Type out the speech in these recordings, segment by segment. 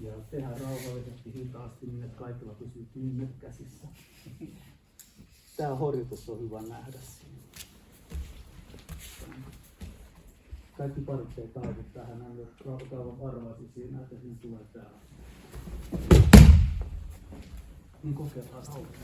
Ja tehdään rauhallisesti, hitaasti, niin että kaikilla pysyy kynnet käsissä. Tämä horjutus on hyvä nähdä siinä. Kaikki parit ei taivu tähän, näin jos kauan varoisi siinä, että siinä tulee täällä. Niin kokeillaan auki.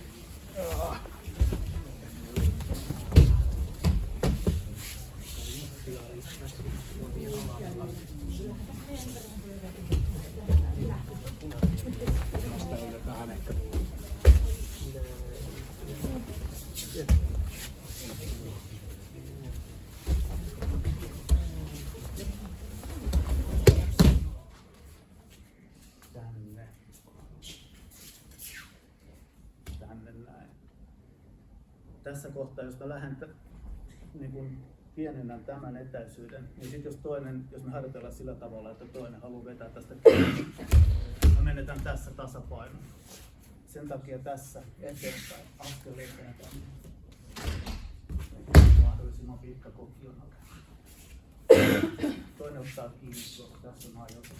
Tänne näin. Tässä kohtaa, jos mä lähden niin kun pienennän tämän etäisyyden, niin sitten jos me harjoitellaan sillä tavalla, että toinen haluaa vetää tästä kiinni, mä menetän tässä tasapainon. Sen takia tässä eteenpäin, askel eteenpäin. Mahdollisimman pitkä kokion alle. Toinen ottaa kiinni, koska tässä on ajoitus.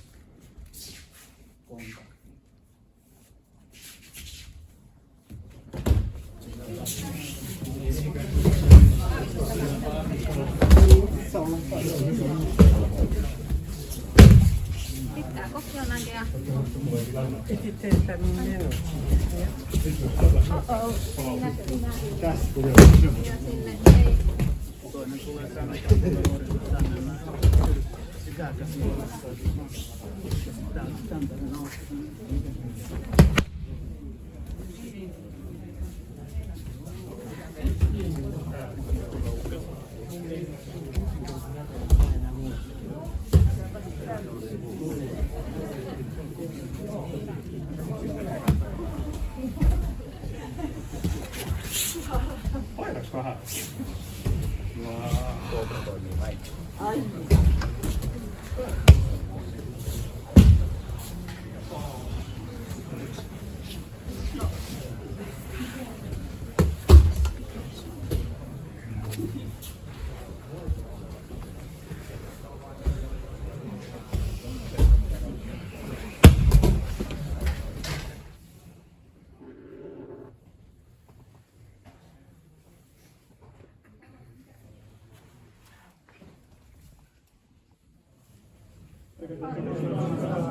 Kontakti. Pitää kokion näkee. Tässä tulee. Toinen tulee tänne. Sitä käsiä. Tänne nousee. Painaks vähän? Kobra toimii näin. Ai. Thank you.